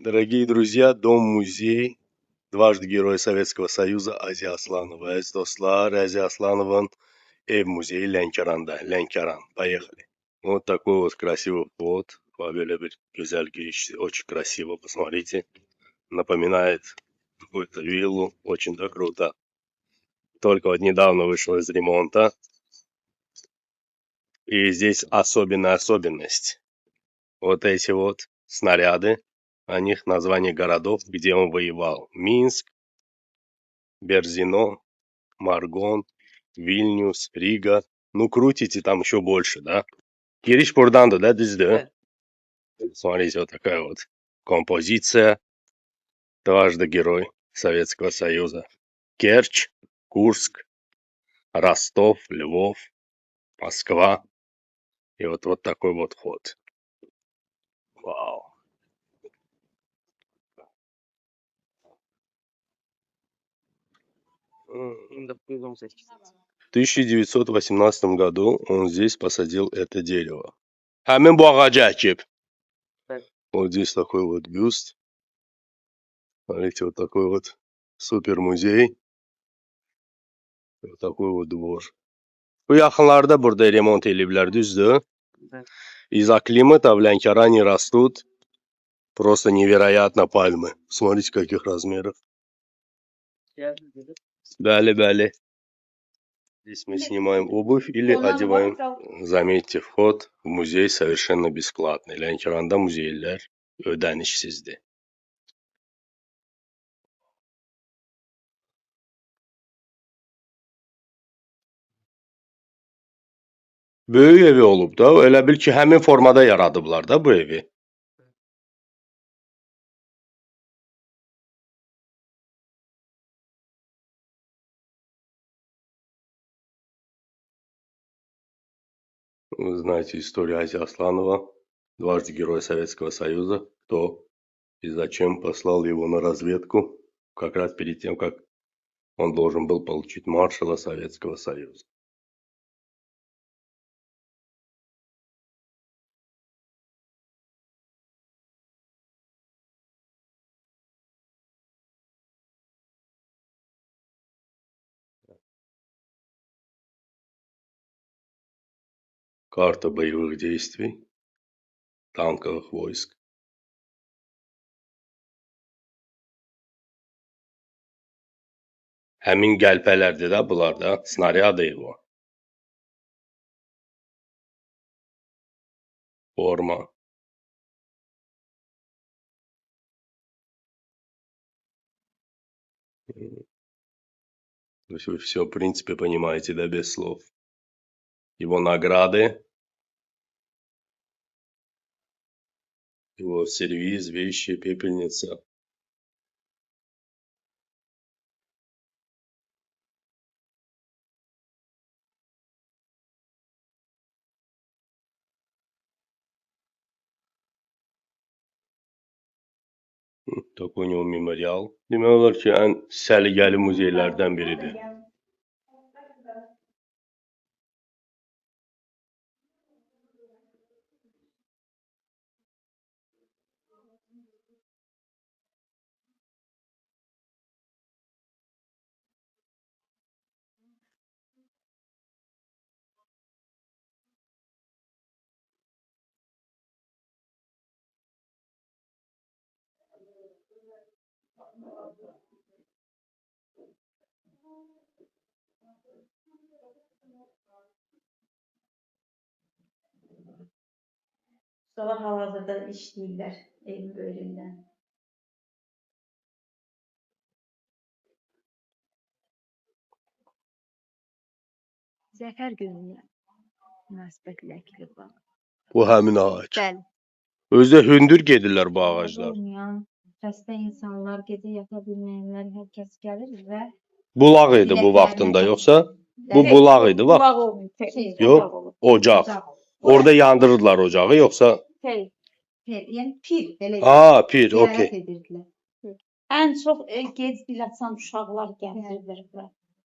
Дорогие друзья, Дом-музей, дважды Герой Советского Союза Азия Асланова. Aziz dostlar, Азия Асланов'ın ev müzeyi Ленкеранда. Ленкеран. Поехали. Вот такой вот красивый вход. Böyle bir güzel giriş. Очень красиво, посмотрите. Напоминает какую-то виллу. Очень да круто. Только вот недавно вышел из ремонта. И здесь особенная особенность. Вот эти вот снаряды. О них название городов, где он воевал. Минск, Берзино, Маргон, Вильнюс, Рига. Ну, крутите там еще больше, да? Giriş buradandı da düzdü. Смотрите, вот такая вот композиция. Дважды Герой Советского Союза. Керчь, Курск, Ростов, Львов, Москва. И вот такой вот ход. Вау. В 1918 году он здесь посадил это дерево. Hemen bu ağacı ekip. Вот здесь такой вот бюст. Смотрите, вот такой вот супер музей. Вот такой вот двор. Bu yaxınlarda burada remont eliblər, düzdür? Из-за климата в Ленкеране растут просто невероятно пальмы. Смотрите, каких размеров. Bəli. Здесь мы снимаем обувь или одеваем. Заметьте, вход в музей совершенно бесплатный. Ленкеранда muzeylər ödənişsizdir. Böyük evi olub da, elə bil ki, həmin formada yaradıblar da bu evi. Вы знаете историю Азии Асланова, дважды Герой Советского Союза, кто и зачем послал его на разведку, как раз перед тем, как он должен был получить маршала Советского Союза. Карта боевых действий танковых войск. Həmin qəlpələrdir də bunlar da, snarya deyil o. Forma. То есть вы все, в принципе, понимаете, да, без слов. Его награды, его сервиз, вещи, пепельница. Такой у него мемориal. Demək olar ki, ən səliqəli muzeylərdən biridir. Ustalar hal-hazırda işləyirlər evin böyründə. Zəfər gününə münasibətilə əkilib bax. Bu həmin ağac. Bəli. Özdə hündür gedirlər bu ağaclar. Olmayan, xəstə insanlar, gecə yata bilməyənlər, hər kəs gəlir və Bulaq idi bu vaxtında, yoxsa? Bu bulaq idi vaxt. bulaq olmuyor. Yox, ocaq. Orada yandırırdılar ocağı, yoxsa? Yəni pir belə Aa, pir, okey. edirdilər. Ən çox gec biləsən uşaqlar gəlirdilər bura.